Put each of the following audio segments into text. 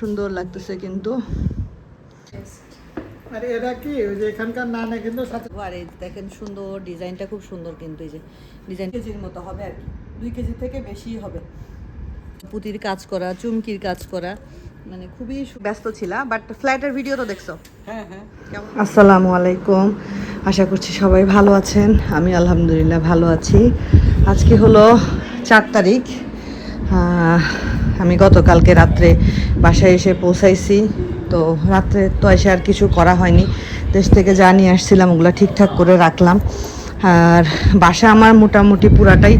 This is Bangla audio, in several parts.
সুন্দর লাগতেছে কিন্তু। আরে এরা কি ওই যে এখানকার না না কিন্তু সাথে আরে দেখেন সুন্দর ডিজাইনটা খুব সুন্দর কিন্তু এই যে ডিজাইন কেজির মতো হবে আর কি 2 কেজি থেকে বেশি হবে। পুতির কাজ করা, চুমকির কাজ করা, মানে খুবই ব্যস্ত ছিলা। বাট ফ্ল্যাটের ভিডিও তো দেখছো? হ্যাঁ হ্যাঁ। আসসালামু আলাইকুম, আশা করছি সবাই ভালো আছেন। আমি আলহামদুলিল্লাহ ভালো আছি। আজকে হলো 4 তারিখ। আমি গতকালকে রাত্রে বাসায় এসে পৌঁছাইছি। তো রাত্রে তো এসে আর কিছু করা হয়নি, দেশ থেকে যা নিয়ে আসছিলাম ওগুলো ঠিকঠাক করে রাখলাম। আর বাসা আমার মোটামুটি পুরাটাই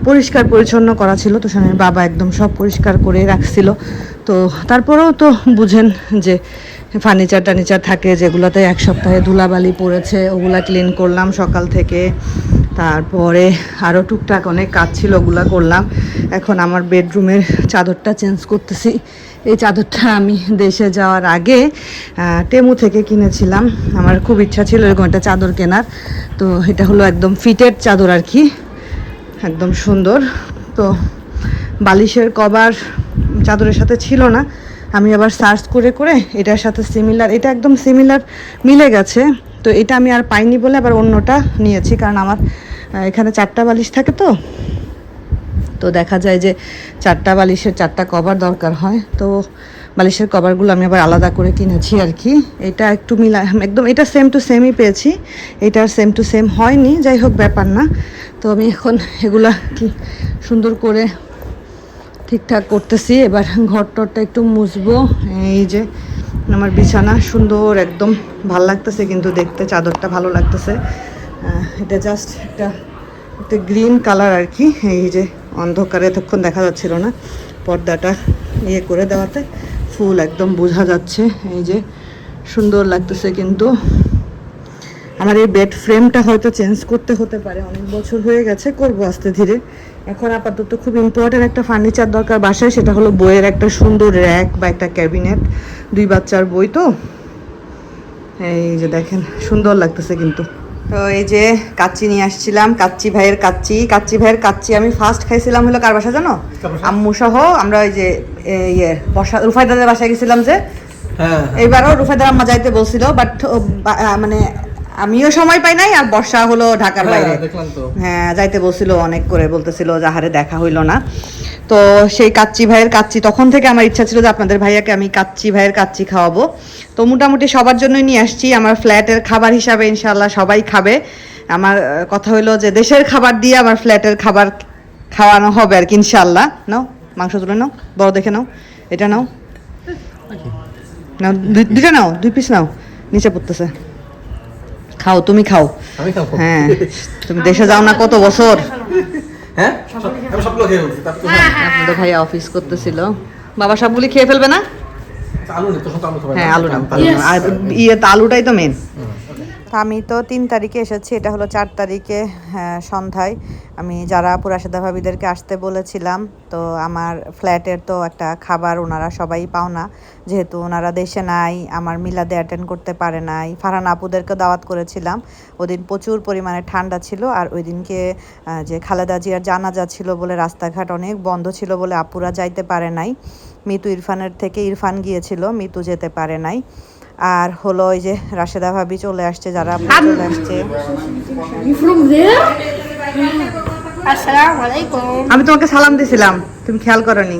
পরিষ্কার পরিচ্ছন্ন করা ছিল। তো সোনার বাবা একদম সব পরিষ্কার করে রাখছিল। তো তারপরেও তো বুঝেন যে ফার্নিচার টার্নিচার থাকে যেগুলোতে এক সপ্তাহে ধুলাবালি পড়েছে, ওগুলা ক্লিন করলাম সকাল থেকে। তারপরে আরও টুকটাক অনেক কাজ ছিল, ওগুলো করলাম। এখন আমার বেডরুমের চাদরটা চেঞ্জ করতেছি। এই চাদরটা আমি দেশে যাওয়ার আগে টেমু থেকে কিনেছিলাম। আমার খুব ইচ্ছা ছিল এরকম একটা চাদর কেনার। তো এটা হলো একদম ফিটেড চাদর আর কি, একদম সুন্দর। তো বালিশের কভার চাদরের সাথে ছিল না, আমি আবার সার্চ করে করে এটার সাথে সিমিলার, এটা একদম সিমিলার মিলে গেছে। তো এটা আমি আর পাইনি বলে আবার অন্যটা নিয়েছি, কারণ আমার এখানে 4টা বালিশ থাকে। তো দেখা যায় যে 4টা বালিশের 4টা কভার দরকার হয়। তো বালিশের কভারগুলো আমি আবার আলাদা করে কিনেছি আর কি। এটা একটু মিলা একদম, এটা সেম টু সেমই পেয়েছি, এটা সেম টু সেম হয়নি, যাই হোক ব্যাপার না। তো আমি এখন এগুলা কি সুন্দর করে ঠিকঠাক করতেছি। এবার ঘরটরটা একটু মুছবো। এই যে আমার বিছানা সুন্দর একদম ভালো লাগতেছে কিন্তু দেখতে, চাদরটা ভালো লাগতেছে। এটা জাস্ট একটা গ্রিন কালার আর কি। এই যে অন্ধকারে এতক্ষণ দেখা যাচ্ছিল না, পর্দাটা ইয়ে করে দেওয়াতে ফুল একদম বোঝা যাচ্ছে। এই যে সুন্দর লাগতেছে কিন্তু। আমার এই বেড ফ্রেমটা হয়তো চেঞ্জ করতে হতে পারে, অনেক বছর হয়ে গেছে, করবো আস্তে ধীরে। এখন আপাতত খুব ইম্পর্টেন্ট একটা ফার্নিচার দরকার বাসায়, সেটা হলো বইয়ের একটা সুন্দর র্যাক বা একটা ক্যাবিনেট। 2 বাচ্চার বই তো, এই যে দেখেন সুন্দর লাগতেছে কিন্তু। তো এই যে কাচ্চি নিয়ে আসছিলাম, কাচ্চি ভাইয়ের কাচ্চি আমি ফার্স্ট খাইছিলাম হলো কার বাসা জানো? আম্মু সহ আমরা ওই যে ইয়ে রুফায়দাদের বাসায় গেছিলাম যে। এইবারও রুফায়দার আম্মা যাইতে বলছিল, বাট মানে আমিও সময় পাই নাই, আর বর্ষা হলো ঢাকার বাইরে। হ্যাঁ যাইতে বলছিল, অনেক করে বলতেছিল, যাহারে দেখা হইলো না। তো সেই কাচ্চি ভাইয়ের কাচ্চি, তখন থেকে আমার ইচ্ছা ছিল যে আপনাদের ভাইয়াকে আমি কাচ্চি ভাইয়ের কাচ্চি খাওয়াবো। তো মোটামুটি সবার জন্যই নিয়ে আসছি, আমার ফ্ল্যাটের খাবার হিসাবে ইনশাল্লাহ সবাই খাবে। আমার কথা হইলো যে দেশের খাবার দিয়ে আমার ফ্ল্যাটের খাবার খাওয়ানো হবে আর কি ইনশাল্লাহ। নাও মাংস তুলে নাও, বড় দেখে নাও, এটা নাও, নাও দুইটা নাও, 2 পিস নাও, নিচে পড়তেছে। খাও, তুমি খাও। হ্যাঁ তুমি দেশে যাও না কত বছর। আপনাদের ভাইয়া অফিস করতেছিল, বাবা সবগুলি খেয়ে ফেলবে না? হ্যাঁ আলু নাম, আর ইয়ে তো আলুটাই তো মেন। আমি তো 3 তারিখে এসেছি, এটা হলো 4 তারিখে সন্ধ্যায়। আমি যারা রাশেদা ভাবিদেরকে আসতে বলেছিলাম, তো আমার ফ্ল্যাটের তো একটা খাবার ওনারা সবাই পাওনা, যেহেতু ওনারা দেশে নাই, আমার মিলাদে অ্যাটেন্ড করতে পারে নাই। ফারহান আপুদেরকে দাওয়াত করেছিলাম, ওদিন প্রচুর পরিমাণে ঠান্ডা ছিল। আর ওই দিনকে যে খালেদা জিয়ার জানাজা ছিল বলে রাস্তাঘাট অনেক বন্ধ ছিল বলে আপুরা যাইতে পারে নাই। মিতু ইরফানের থেকে ইরফান গিয়েছিল, মিতু যেতে পারে নাই। আর হলো ওই যে রাশেদা ভাবি চলে আসছে, যারা চলে আসছে। আমি তোমাকে সালাম দিছিলাম, তুমি খেয়াল করনি।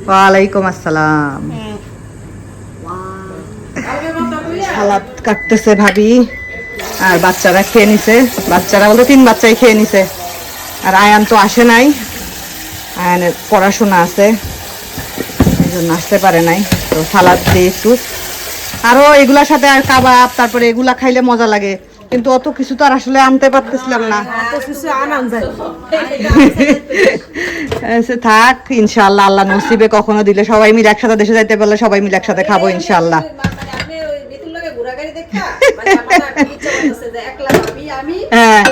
ওয়ালাইকুম আসসালাম। সালাদ কাটতেছে ভাবি, আর বাচ্চারা খেয়ে নিছে। বাচ্চারা বলতে 3 বাচ্চাই খেয়ে নিছে। আর আয়ান তো আসে নাই, আয়ানের পড়াশোনা আছে, এই জন্য আসতে পারে নাই। তো সালাদ দিয়ে একটু, আরো এগুলার সাথে আর কাবাব, তারপরে এগুলা খাইলে মজা লাগে, কিন্তু অত কিছু তো আর আসলে আনতে পারতেছিলাম না। থাক ইনশাআল্লাহ, আল্লাহ নসিবে কখনো দিলে সবাই মিলে একসাথে দেশে যাইতে পারলে সবাই মিলে একসাথে খাবো ইনশাআল্লাহ। হ্যাঁ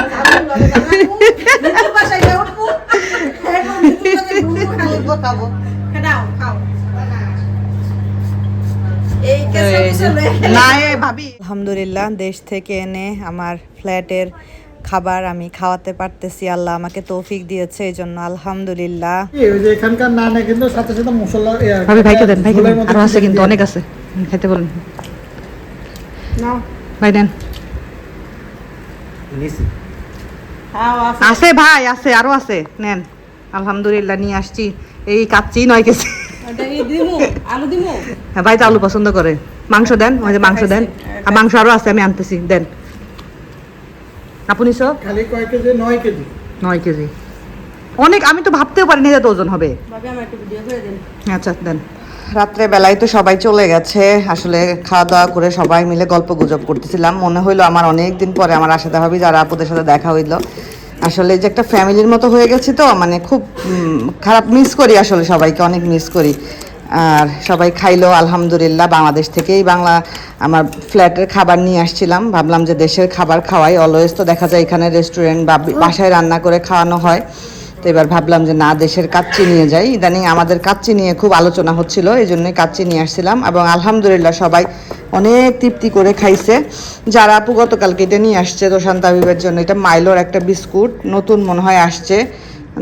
আলহামদুলিল্লাহ, দেশ থেকে এনে আমার ফ্ল্যাটের খাবার আমি খাওয়াতে পারতেছি, আল্লাহ আমাকে তৌফিক দিয়েছে, এই জন্য আলহামদুলিল্লাহ। ওই যে এখানকার নানে কিন্তু সাথে সাথে মশলা ভাবি ভাইকে দেন, ভাইকে ঝোলের দেন, মধ্যে আরো আছে চিকেন কিন্তু দিয়ে অনেক আছে, খেতে বলেন। নাও ভাই দেন। খাও আছে আছে ভাই, আছে, আরো আছে, নেন। আলহামদুলিল্লাহ নিয়ে আসছি, এই কাচ্চি 9 কেজি। এটা এই দিমু আলু দিমু হ্যাঁ ভাই তো আলু পছন্দ করে। মাংস দেন, ওই যে মাংস দেন, আর মাংস আরো আছে, আমি আনতেছি, দেন। আপনি সব খালি কয় কেজি 9 কেজি 9 কেজি অনেক, আমি তো ভাবতেও পারিনি যে এত ওজন হবে। ভাবি আমার একটু ভিডিও করে দিন। আচ্ছা দেন। রাত্রে বেলায় তো সবাই চলে গেছে, আসলে খাওয়া দাওয়া করে সবাই মিলে গল্প গুজব করতেছিলাম। মনে হইলো আমার অনেক দিন পরে আমার আশাতে ভাবি যারা আপুদের সাথে দেখা হইলো, আসলে যে একটা ফ্যামিলির মতো হয়ে গেছি, তো মানে খুব খারাপ মিস করি, আসলে সবাইকে অনেক মিস করি। আর সবাই খাইলো আলহামদুলিল্লাহ, বাংলাদেশ থেকেই বাংলা আমার ফ্ল্যাটের খাবার নিয়ে আসছিলাম, ভাবলাম যে দেশের খাবার খাওয়াই, অলওয়েজ তো দেখা যায় এখানে রেস্টুরেন্ট বা বাসায় রান্না করে খাওয়ানো হয়, তো এবার ভাবলাম যে না, দেশের কাচ্চি নিয়ে যাই। ইদানিং আমাদের কাচ্চি নিয়ে খুব আলোচনা হচ্ছিল, এই জন্যই কাচ্চি নিয়ে আসছিলাম, এবং আলহামদুলিল্লাহ সবাই অনেক তৃপ্তি করে খাইছে। যারা আপু গতকালকে এটা নিয়ে আসছে তোষান্ত আবিবের জন্য, এটা মাইলোর একটা বিস্কুট, নতুন মনে হয় আসছে,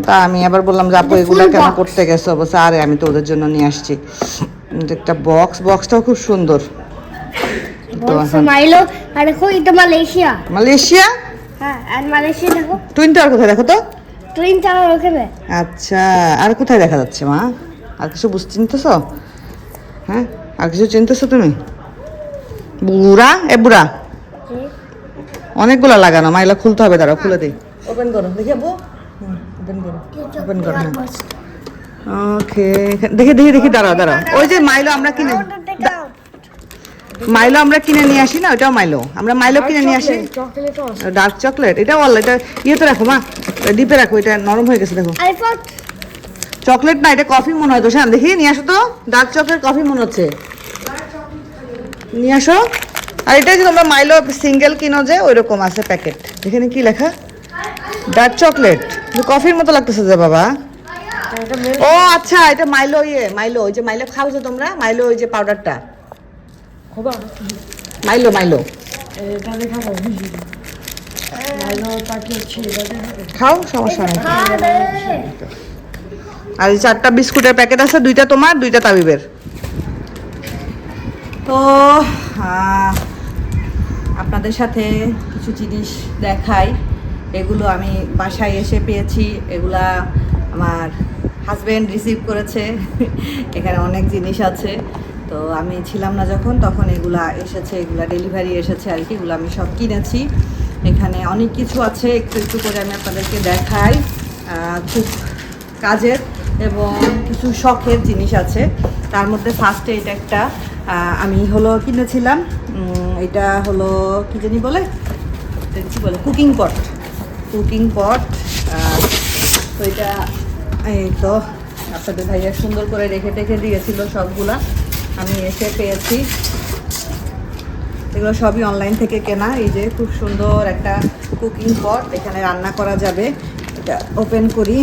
তা আমি আবার বললাম যে আপু এগুলো কেন করতে গেছো, বলছে আরে আমি তো ওদের জন্য নিয়ে আসছি। একটা বক্সটাও খুব সুন্দর। তো এখন মাইলো আর দেখো এটা মালয়েশিয়া। মালয়েশিয়া, হ্যাঁ আর মালয়েশিয়া দেখো টুইন টাওয়ার কোথায় দেখো তো। টুইন টাওয়ার ওখানে। আচ্ছা, আর কোথায় দেখা যাচ্ছে মা? আর কিছু চিনতেছো? হ্যাঁ, আর কিছু চিনতেছো তুমি? বুড়া এ বুড়া অনেকগুলো লাগানো, মাইলা খুলতে হবে, দাঁড়াও খুলে দিই। ওপেন করো দেখি আপু, ওপেন করো, ওপেন করো। হ্যাঁ ওকে, দেখি দেখি দেখি, দাঁড়াও দাঁড়াও। ওই যে মাইলো আমরা কিনে, মাইলো আমরা কিনে নিয়ে আসি না, ওইটাও মাইলো, আমরা মাইলো কিনে নিয়ে আসি। ডার্ক চকলেট, এটা বল, এটা ইয়েতে রাখো মা, ডিপে রাখো, এটা নরম হয়ে গেছে দেখো। চকলেট না, এটা কফি মনে হয়। তো শান দেখি নিয়ে আসো তো, ডার্ক চকলেট কফি মনে হচ্ছে, নিয়ে আসো। আর এটা যে তোমরা মাইলো সিঙ্গেল কিনো যে, ওইরকম আছে প্যাকেট। এখানে কি লেখা? ডার্ক চকলেট, কফির মতো লাগতেছে যে বাবা। ও আচ্ছা, এটা মাইলো, মাইলো ওই যে মাইলো খাও যে তোমরা, মাইলো ওই যে পাউডারটা, মাইলো মাইলো খাও, সমস্যা নেই। আর এই 4টা বিস্কুটের প্যাকেট আছে, 2টা তোমার 2টা তাবিবের। তো আপনাদের সাথে কিছু জিনিস দেখাই, এগুলো আমি বাসায় এসে পেয়েছি, এগুলা আমার হাজব্যান্ড রিসিভ করেছে। এখানে অনেক জিনিস আছে, তো আমি ছিলাম না যখন, তখন এগুলা এসেছে, এগুলা ডেলিভারি এসেছে আর কি, এগুলো আমি সব কিনেছি। এখানে অনেক কিছু আছে, একটু একটু করে আমি আপনাদেরকে দেখাই। খুব কাজের এবং কিছু শখের জিনিস আছে, তার মধ্যে ফার্স্টে এটা একটা আমি হলো কিনেছিলাম, এটা হলো কি জানি বলে, কি বলে, কুকিং পট। তো এটা এই তো আপনাদের ভাইয়া সুন্দর করে রেখে টেখে দিয়েছিল সবগুলা, আমি এসে পেয়েছি। এগুলো সবই অনলাইন থেকে কেনা। এই যে খুব সুন্দর একটা কুকিং পট, এখানে রান্না করা যাবে। এটা ওপেন করি,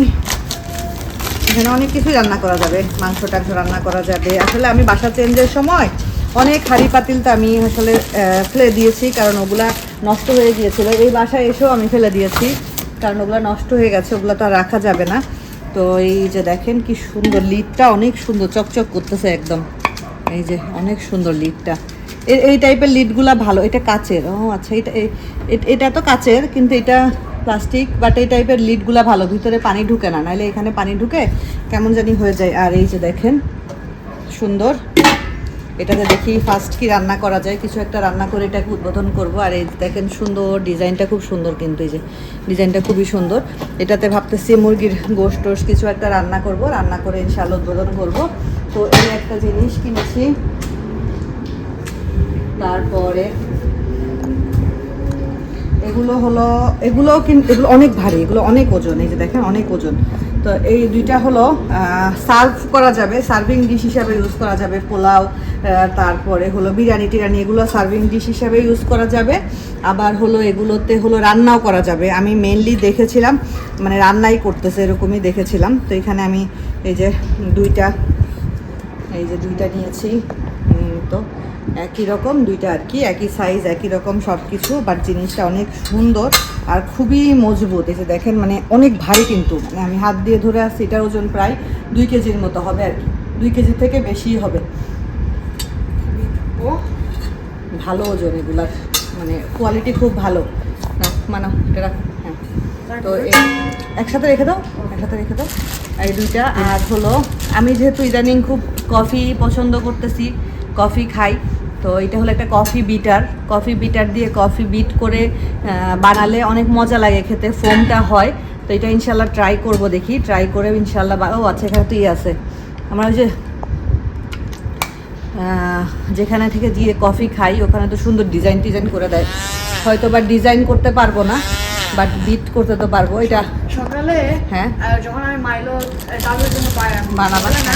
এখানে অনেক কিছুই রান্না করা যাবে, মাংস টাংস রান্না করা যাবে। আসলে আমি বাসা চেঞ্জের সময় অনেক হাঁড়ি পাতিল তো আমি আসলে ফেলে দিয়েছি, কারণ ওগুলা নষ্ট হয়ে গিয়েছিলো। এই বাসায় এসেও আমি ফেলে দিয়েছি, কারণ ওগুলো নষ্ট হয়ে গেছে, ওগুলো তো আর রাখা যাবে না। তো এই যে দেখেন কি সুন্দর, লিডটা অনেক সুন্দর, চকচক করতেছে একদম। এই যে অনেক সুন্দর লিডটা, এই টাইপের লিডগুলা ভালো। এটা কাচের, ও আচ্ছা, এটা তো কাচের, কিন্তু এটা প্লাস্টিক, বাট এই টাইপের লিডগুলা ভালো, ভিতরে পানি ঢুকে না, নাহলে এখানে পানি ঢুকে কেমন জানি হয়ে যায়। আর এই যে দেখেন সুন্দর, এটাতে দেখি ফার্স্ট কি রান্না করা যায়, কিছু একটা রান্না করে এটাকে উদ্বোধন করব। আর এই দেখেন সুন্দর ডিজাইনটা, খুব সুন্দর, কিন্তু এই যে ডিজাইনটা খুবই সুন্দর। এটাতে ভাবতেছি মুরগির গোশত টোশ কিছু একটা রান্না করব, রান্না করে ইনশাআল্লাহ উদ্বোধন করব। তো এই একটা জিনিস কিনেছি। তারপরে এগুলো হলো, এগুলো অনেক ভারী, এগুলো অনেক ওজন, এই যে দেখেন অনেক ওজন। তো এই দুইটা হলো সার্ভ করা যাবে, সার্ভিং ডিশ হিসাবে ইউজ করা যাবে, পোলাও, তারপরে হলো বিরিয়ানি টিরানি, এগুলো সার্ভিং ডিশ হিসাবে ইউজ করা যাবে। আবার হলো এগুলোতে হলো রান্নাও করা যাবে। আমি মেনলি দেখেছিলাম মানে রান্নাই করতেছে, এরকমই দেখেছিলাম। তো এখানে আমি এই যে দুইটা এই যে দুইটা নিয়েছি। তো একই রকম দুইটা আর কি, একই সাইজ একই রকম সব কিছু, বাট জিনিসটা অনেক সুন্দর আর খুবই মজবুত। এই যে দেখেন মানে অনেক ভারী, কিন্তু মানে আমি হাত দিয়ে ধরে আসছি, এটার ওজন প্রায় 2 কেজির মতো হবে আর কি, 2 কেজি থেকে বেশি হবে। ও ভালো ওজন এগুলার, মানে কোয়ালিটি খুব ভালো না, মানো এটা রাখ। হ্যাঁ, তো একসাথে রেখে দাও, একসাথে রেখে দাও এই দুইটা। আর হলো আমি যেহেতু ইদানিং খুব কফি পছন্দ করতেছি, কফি খাই, তো এটা হলো একটা কফি বিটার। কফি বিটার দিয়ে কফি বিট করে বানালে অনেক মজা লাগে খেতে, ফোমটা হয়। তো এটা ইনশাল্লাহ ট্রাই করব, দেখি ট্রাই করে ইনশাল্লাহ। ও আচ্ছা, এখানে তো আছে আমরা ওই যে যেখানে থেকে দিয়ে কফি খাই ওখানে তো সুন্দর ডিজাইন টিজাইন করে দেয়। হয়তো বা ডিজাইন করতে পারবো না, বাট বিট করতে তো পারবো। এটা সকালে হ্যাঁ যখন আমি মাইলো ডাবের জন্য বানাবো না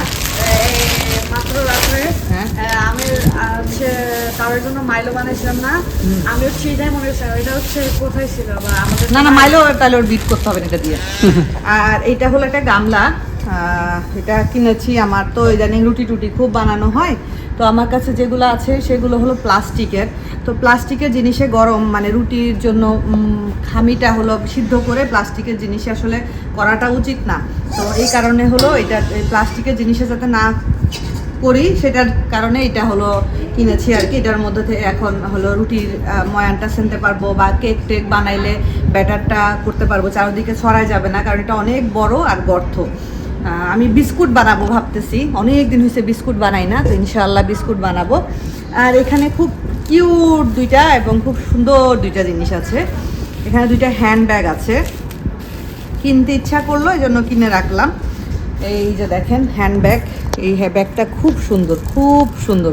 মাত্র রাত্রে হ্যাঁ আমি হচ্ছে তাদের জন্য মাইলো বানাইছিলাম না, আমি হচ্ছে এটাই মনে হচ্ছে এটা হচ্ছে কোথায় ছিল বা আমাদের না না মাইলো তাহলে ওর বিট করতে হবে না এটা দিয়ে। আর এইটা হলো একটা গামলা, এটা কিনেছি। আমার তো ইদানিং রুটি টুটি খুব বানানো হয়, তো আমার কাছে যেগুলো আছে সেগুলো হলো প্লাস্টিকের। তো প্লাস্টিকের জিনিসে গরম মানে রুটির জন্য খামিটা হলো সিদ্ধ করে প্লাস্টিকের জিনিসে আসলে করাটা উচিত না। তো এই কারণে হলো এটা প্লাস্টিকের জিনিসে যাতে না করি সেটার কারণে এটা হলো কিনেছি আর কি। এটার মধ্যে থেকে এখন হলো রুটির ময়ানটা সেনতে পারবো, বা কেক টেক বানাইলে ব্যাটারটা করতে পারবো, চারিদিকে ছড়াই যাবে না, কারণ এটা অনেক বড় আর গর্ত। আমি বিস্কুট বানাবো ভাবতেছি, অনেক দিন হয়েছে বিস্কুট বানাই না, তো ইনশাআল্লাহ বিস্কুট বানাবো। আর এখানে খুব কিউট দুইটা এবং খুব সুন্দর দুইটা জিনিস আছে। এখানে দুইটা হ্যান্ড ব্যাগ আছে, কিনতে ইচ্ছা করলো এই জন্য কিনে রাখলাম। এই যে দেখেন হ্যান্ড ব্যাগ, এই ব্যাগটা খুব সুন্দর, খুব সুন্দর।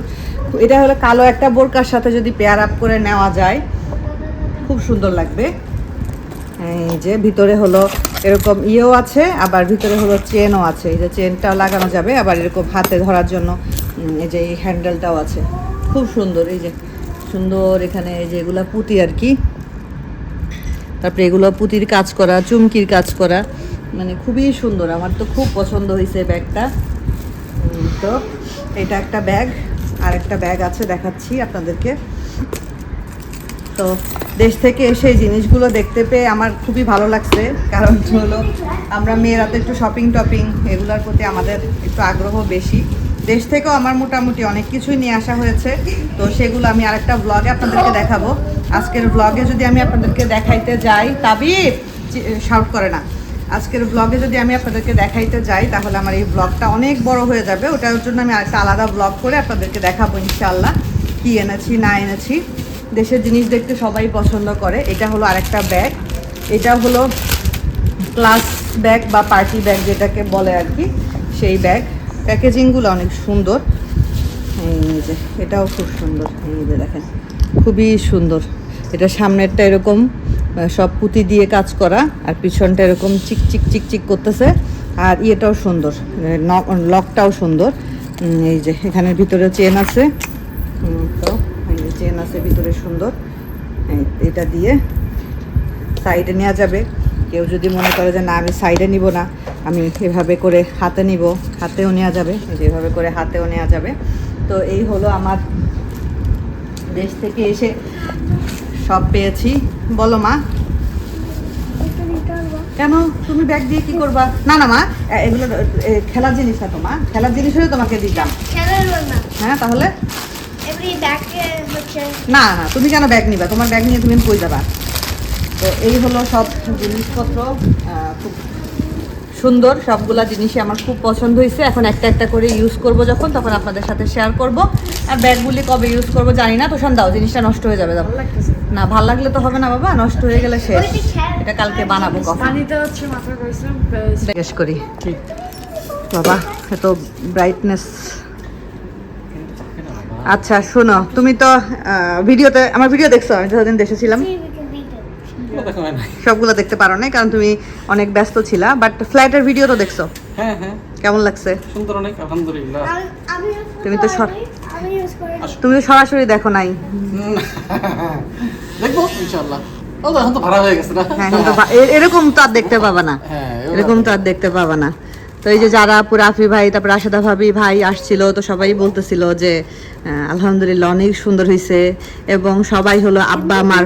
এটা হলো কালো একটা বোরকার সাথে যদি পেয়ার আপ করে নেওয়া যায় খুব সুন্দর লাগবে। এই যে ভিতরে হলো এরকম ইয়েও আছে, আবার ভিতরে হলো চেনও আছে। এই যে চেনটাও লাগানো যাবে, আবার এরকম হাতে ধরার জন্য এই যে এই হ্যান্ডেলটাও আছে, খুব সুন্দর। এই যে সুন্দর, এখানে এই যে এগুলো পুঁতি আর কি, তারপরে এগুলো পুঁতির কাজ করা, চুমকির কাজ করা, মানে খুবই সুন্দর। আমার তো খুব পছন্দ হয়েছে ব্যাগটা। তো এটা একটা ব্যাগ, আর একটা ব্যাগ আছে দেখাচ্ছি আপনাদেরকে। তো দেশ থেকে এসে এই জিনিসগুলো দেখতে পেয়ে আমার খুবই ভালো লাগছে, কারণ হলো আমরা মেয়েরা তো একটু শপিং টপিং এগুলোর প্রতি আমাদের একটু আগ্রহ বেশি। দেশ থেকেও আমার মোটামুটি অনেক কিছুই নিয়ে আসা হয়েছে, তো সেগুলো আমি আরেকটা ব্লগে আপনাদেরকে দেখাবো। আজকের ব্লগে যদি আমি আপনাদেরকে দেখাইতে যাই, তাবিব শাউট করে না, আজকের ব্লগে যদি আমি আপনাদেরকে দেখাইতে যাই তাহলে আমার এই ব্লগটা অনেক বড় হয়ে যাবে। ওটার জন্য আমি আরেকটা আলাদা ব্লগ করে আপনাদেরকে দেখাবো ইনশাআল্লাহ কি এনেছি না এনেছি। দেশের জিনিস দেখতে সবাই পছন্দ করে। এটা হলো আরেকটা ব্যাগ, এটা হলো ক্লাস ব্যাগ বা পার্টি ব্যাগ যেটাকে বলে আর কি, সেই ব্যাগ। প্যাকেজিংগুলো অনেক সুন্দর। এই যে এটাও খুব সুন্দর, এই যে দেখেন খুবই সুন্দর। এটা সামনেরটা এরকম সব পুঁতি দিয়ে কাজ করা, আর পিছনটা এরকম চিক চিক চিক চিক করতেছে। আর ইয়েটাও সুন্দর, লকটাও সুন্দর। এই যে এখানের ভিতরে চেন আছে, তো চেন আছে ভিতরে সুন্দর। এটা দিয়ে সাইডে নেওয়া যাবে। কেউ যদি মনে করে যে না আমি সাইডে নিব না, আমি এভাবে করে হাতে নিব, হাতেও নেওয়া যাবে, যেভাবে করে হাতেও নেওয়া যাবে। তো এই হলো আমার দেশ থেকে এসে সব পেয়েছি। বলো মা, কেন তুমি ব্যাগ দিয়ে কি করবা? না না মা, এগুলো খেলার জিনিস না তো মা, খেলার জিনিস হলে তোমাকে দিতাম। হ্যাঁ তাহলে না না, তুমি কেন ব্যাগ নিবা? তোমার ব্যাগ নিয়ে তুমি কই যাবা? তো এই হলো সব জিনিসপত্র, খুব সুন্দর সবগুলা জিনিসই আমার খুব পছন্দ হয়েছে। এখন একটা একটা করে ইউজ করব যখন, তখন আপনাদের সাথে শেয়ার করব। আর ব্যাগগুলি কবে ইউজ করব জানি না, তোষণ দাও, জিনিসটা নষ্ট হয়ে যাবে। না ভাল লাগলে তো হবে না বাবা, নষ্ট হয়ে গেলে শেষ। এটা কালকে বানাবো কখন পানিতে হচ্ছে মাত্র করেছিলাম জিজ্ঞেস করি বাবা, এত ব্রাইটনেস। আচ্ছা শোনো, তুমি তো ভিডিওতে আমার ভিডিও দেখছো, আমি যতদিন দেশে ছিলাম সবগুলো দেখতে পারো না, কারণ তুমি অনেক ব্যস্ত ছিলা। বাট ফ্ল্যাটের ভিডিও তো দেখছো? হ্যাঁ হ্যাঁ, কেমন লাগছে? সুন্দর অনেক, আলহামদুলিল্লাহ। তুমি তো সরাসরি দেখো নাই। দেখবো ইনশাআল্লাহ। ও তো এখন তো ভাড়া হয়ে গেছে না। হ্যাঁ, এরকম তো আর দেখতে পাবা না, হ্যাঁ, এরকম তো আর দেখতে পাবা না। তো তো এই যে যারা রাফি ভাই তারপর রাশেদা ভাবি ভাই আসছিল, তো সবাই বলতেছিল যে আলহামদুলিল্লাহ অনেক সুন্দর হয়েছে, এবং সবাই হলো আব্বা আমার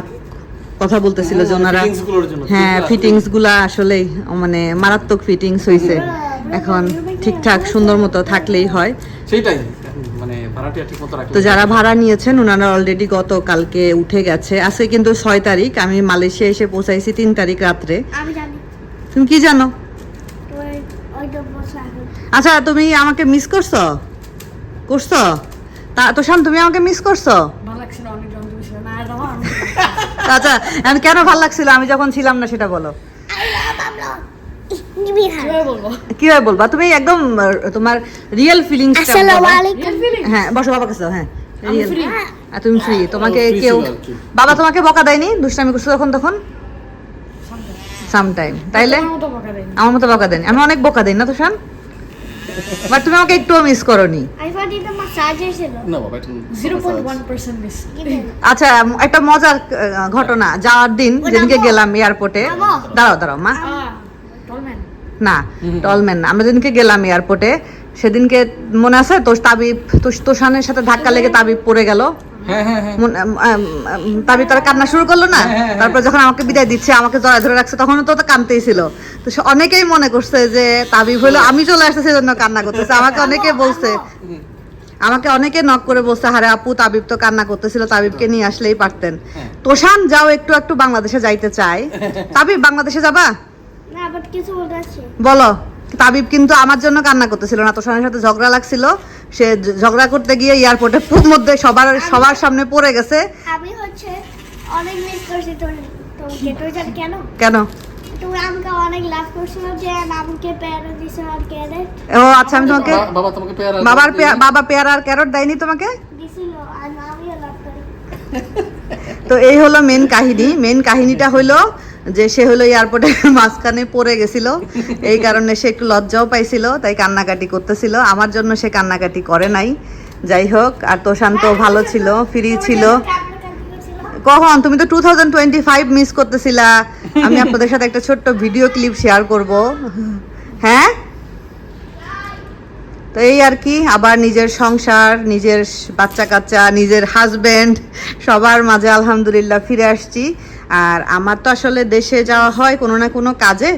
কথা বলতেছিল যে ওনারা fittings গুলোর জন্য, হ্যাঁ ঠিক আছে। ফিটিংস গুলা আসলেই মানে মারাত্মক ফিটিংস হয়েছে। এখন ঠিকঠাক সুন্দর মতো থাকলেই হয়। সেইটাই এখন মানে ভাড়াটিয়া ঠিক মতো রাখলে তো যারা ভাড়া নিয়েছেন ওনারা অলরেডি গতকালকে উঠে গেছে। আজকে কিন্তু 6 তারিখ, আমি মালয়েশিয়া এসে পৌঁছাইছি 3 তারিখ রাত্রে। আমি জানি তুমি কি জানো? ওই তো বসে এখন আচ্ছা তুমি আমাকে মিস করছো? তা তোষান তুমি আমাকে মিস করছো? ভালো লাগছিল, অনেক যন্ত্র ছিল না আর আমি আচ্ছা এখন কেন ভালো লাগছিল আমি যখন ছিলাম না সেটা বলো। কিভাবে বলবো? কিভাবে বলবা? তুমি একদম তোমার রিয়েল ফিলিংসটা আসসালামু আলাইকুম। হ্যাঁ বসো বাবা কাছে, হ্যাঁ রিয়েল। আর তুমি ফ্রি, তোমাকে free কেউ ছিল আর কি। বাবা তোমাকে বকা দেয়নি দুষ্টামি করছো তখন? সামটাইম। তাইলে আমার মতো বকা দেয়নি। আমার মতো বকা দেয়নি, আমি অনেক বকা দেই না তোষান? বাট তুমি আমাকে একটুও মিস করোনি। আইফোন তো আমার চার্জার ছিল না বাবা এটা 0.1% মিস। আচ্ছা একটা মজার ঘটনা, যাওয়ার দিন যেদিনকে গেলাম এয়ারপোর্টে, দাঁড়াও মা, টলম্যান না টলম্যান না, আমরা যেদিনকে গেলাম এয়ারপোর্টে সেদিনকে মনে আছে তোষানের সাথে ধাক্কা লেগে তাবিব পড়ে গেল। হ্যাঁ হ্যাঁ হ্যাঁ তাবিব তারা কান্না শুরু করলো না, তারপর যখন আমাকে বিদায় দিচ্ছে আমাকে জড়ায় ধরে রাখছে তখন তো কাঁদতেই ছিল। তো অনেকেই মনে করছে যে তাবিব হলো আমি চলে আসতে সেজন্য কান্না করতেছে। আমাকে অনেকে বলছে, আমাকে অনেকে নক করে বলছে হারে আপু তাবিব তো কান্না করতেছিল, তাবিবকে নিয়ে আসলেই পারতেন। তোষান যাও একটু বাংলাদেশে যাইতে চায়। তাবিব বাংলাদেশে যাবা? না বাট কিছু বলতে আছে বলো। তাবিব কিন্তু আমার জন্য কান্না করতেছিল না, তোষানের সাথে ঝগড়া লাগছিল, সে ঝগড়া করতে গিয়ে এয়ারপোর্টের মধ্যে সবার সামনে পড়ে গেছে। আমি হচ্ছে অনেক মিস করছি তোমাকে। তুই জানি কেন? কেন? তুমি আমাকে অনেক লাভ করছিল যে আমাকে প্যারা দিছে আর ক্যারেট ও আচ্ছা, আমি তোমাকে বাবা তোমাকে পেয়ারা বাবা পেয়ারা আর ক্যারট দেয়নি তোমাকে? দিছিল আর আমিও লাভ করি। তো এই হলো মেন কাহিনীটা হলো যে সে হলো এয়ারপোর্টের মাঝখানে পড়ে গেছিল, এই কারণে সে একটু লজ্জাও পাইছিল, তাই কান্নাকাটি করতেছিল। আমার জন্য সে কান্নাকাটি করে নাই। যাই হোক, আর তোষান তো ভালো ছিল, ফ্রি ছিল। কখন? তুমি তো 2025 মিস করতেছিলা। আমি আপনাদের সাথে একটা ছোট্ট ভিডিও ক্লিপ শেয়ার করব। হ্যাঁ তো এই আর কি, আবার নিজের সংসার, নিজের বাচ্চা কাচ্চা, নিজের হাজবেন্ড সবার মাঝে আলহামদুলিল্লাহ ফিরে আসছি। আর আমার তো আসলে দেশে যাওয়া হয় কোনো না কোনো কাজে,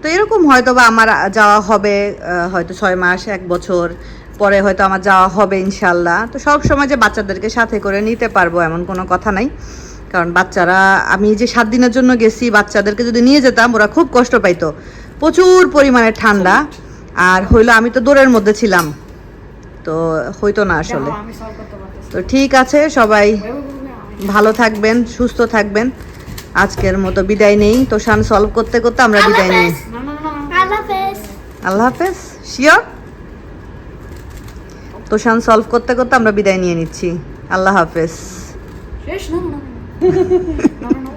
তো এরকম হয়তো বা আমার যাওয়া হবে হয়তো 6 মাস 1 বছর পরে হয়তো আমার যাওয়া হবে ইনশাল্লাহ। তো সব সময় যে বাচ্চাদেরকে সাথে করে নিতে পারবো এমন কোনো কথা নাই, কারণ বাচ্চারা, আমি যে 7 দিনের জন্য গেছি, বাচ্চাদেরকে যদি নিয়ে যেতাম ওরা খুব কষ্ট পাইতো, প্রচুর পরিমাণে ঠান্ডা, আর হইলো আমি তো দৌড়ের মধ্যে ছিলাম, তো হইতো না আসলে। আমি সলভ করতে পারতেছি। তো ঠিক আছে, সবাই ভালো থাকবেন, সুস্থ থাকবেন। আজকের মতো বিদায় নেই। তোষান সলভ করতে করতে আমরা বিদায় নিই। না না না আল্লাহ হাফেজ। আল্লাহ হাফেজ। শিওর? তোষান সলভ করতে করতে আমরা বিদায় নিয়ে নিচ্ছি। আল্লাহ হাফেজ। শেষ না না না না